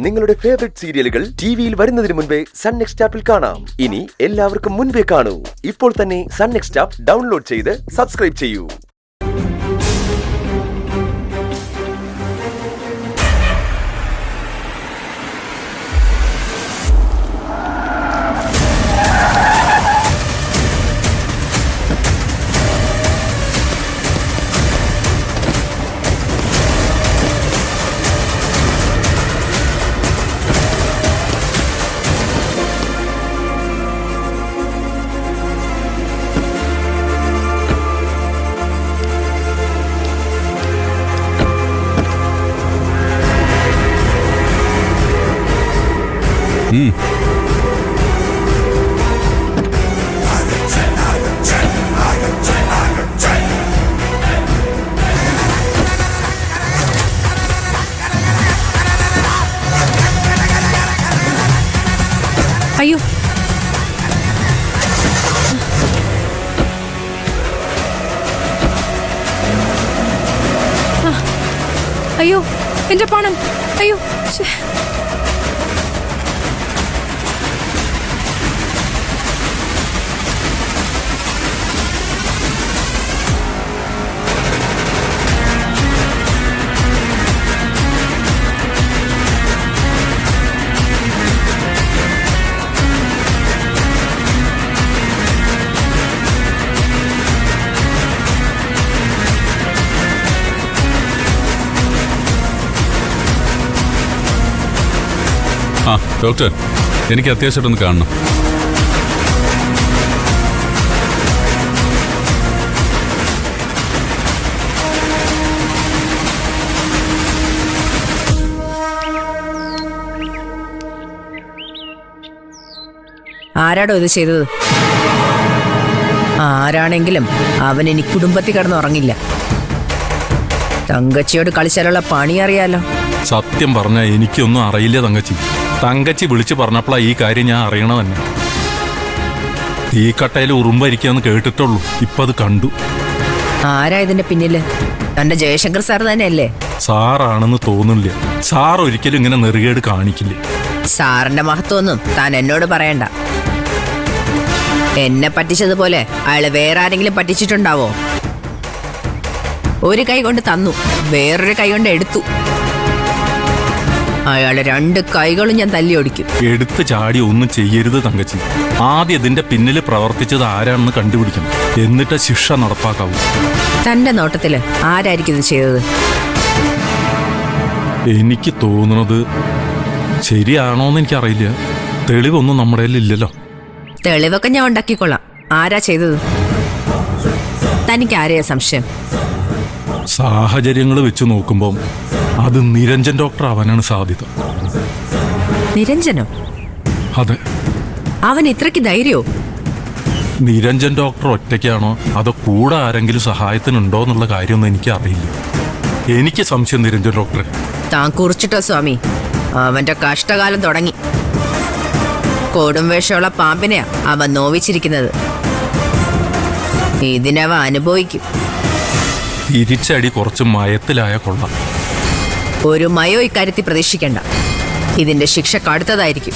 നിങ്ങളുടെ ഫേവറേറ്റ് സീരിയലുകൾ ടിവിയിൽ വരുന്നതിന് മുൻപേ സൺ നെക്സ്റ്റ് ആപ്പിൽ കാണാം. ഇനി എല്ലാവർക്കും മുൻപേ കാണൂ. ഇപ്പോൾ തന്നെ സൺ നെക്സ്റ്റ് ആപ്പ് ഡൗൺലോഡ് ചെയ്ത് സബ്സ്ക്രൈബ് ചെയ്യൂ. അയ്യോ അയ്യോ എന്റെ പണം അയ്യോ ആ ഡോക്ടർ, എനിക്ക് അത്യാവശ്യമായിട്ടൊന്ന് കാണണം. ആരാടോ ഇത് ചെയ്തത്? ആരാണെങ്കിലും അവൻ ഇനി കുടുംബത്തിൽ കിടന്നുറങ്ങില്ല. തങ്കച്ചിയോട് കളിച്ചാലുള്ള പണി അറിയാലോ. സത്യം പറഞ്ഞാൽ എനിക്കൊന്നും അറിയില്ല തങ്കച്ചി. തങ്കച്ചി വിളിച്ചു പറഞ്ഞപ്പോഴാ ഈ കാര്യം ഞാൻ അറിയണ തന്നെ. തീക്കട്ടയിൽ ഉറുമ്പരിക്കാന്ന് കേട്ടിട്ടുള്ളൂ, ഇപ്പൊ അത് കണ്ടു. ആരാ ഇതിന്റെ പിന്നില്? തന്റെ ജയശങ്കർ സാർ തന്നെയല്ലേ? സാറാണെന്ന് തോന്നുന്നില്ല. സാർ ഒരിക്കലും ഇങ്ങനെ നെറുകേട് കാണിക്കില്ല. സാറിന്റെ മഹത്വമൊന്നും താൻ എന്നോട് പറയണ്ട. എന്നെ പറ്റിച്ചതുപോലെ അയാള് വേറെ ആരെങ്കിലും പറ്റിച്ചിട്ടുണ്ടാവോ? ഒരു കൈ കൊണ്ട് തന്നു, വേറൊരു കൈ കൊണ്ട് എടുത്തു. അയാളെ രണ്ട് കൈകളും ഞാൻ തല്ലി ഓടിക്കും. എടുത്ത് ചാടി ഒന്നും ചെയ്യരുത് തങ്കച്ചി. ആദ്യം ഇതിന്റെ പിന്നിൽ പ്രവർത്തിച്ചത് ആരാണെന്ന് കണ്ടുപിടിക്കണം, എന്നിട്ട് ശിക്ഷ നടപ്പാക്കാവൂ. തന്റെ നോട്ടത്തില് ആരായിരിക്കും ഇത് ചെയ്തത്? എനിക്ക് തോന്നുന്നത് ശരിയാണോന്ന് എനിക്കറിയില്ല. തെളിവൊന്നും നമ്മുടെ ഇല്ലല്ലോ. തെളിവൊക്കെ ഞാൻ ഉണ്ടാക്കിക്കൊള്ളാം. ആരാ ചെയ്തത്? തനിക്ക് ആരെയാ സംശയം? സാഹചര്യങ്ങൾ വെച്ച് നോക്കുമ്പോൾ അത് നിരഞ്ജൻ ഡോക്ടർ ആവാനാണ് സാധ്യത. നിരഞ്ജനോ? അതെ. അവൻ ഇത്രയ്ക്ക് ധൈര്യോ? നിരഞ്ജൻ ഡോക്ടർ ഒറ്റയ്ക്കാണോ അതോ കൂടെ ആരെങ്കിലും സഹായത്തിനുണ്ടോ എന്നുള്ള കാര്യമൊന്നും എനിക്ക് അറിയില്ല. എനിക്ക് സംശയം നിരഞ്ജൻ ഡോക്ടറെ. താൻ കുറിച്ചിട്ടോ സ്വാമി? അവന്റെ കഷ്ടകാലം തുടങ്ങി. കൊടും വേഷമുള്ള പാമ്പിനെയാ അവൻ നോവിച്ചിരിക്കുന്നത്. ഇതിനവ അനുഭവിക്കും. തിരിച്ചടി കുറച്ച് മയത്തിലായ കൊള്ളാം. ഒരു മയോ ഇക്കാര്യത്തിൽ പ്രതീക്ഷിക്കണ്ട. ഇതിന്റെ ശിക്ഷ കടുത്തതായിരിക്കും.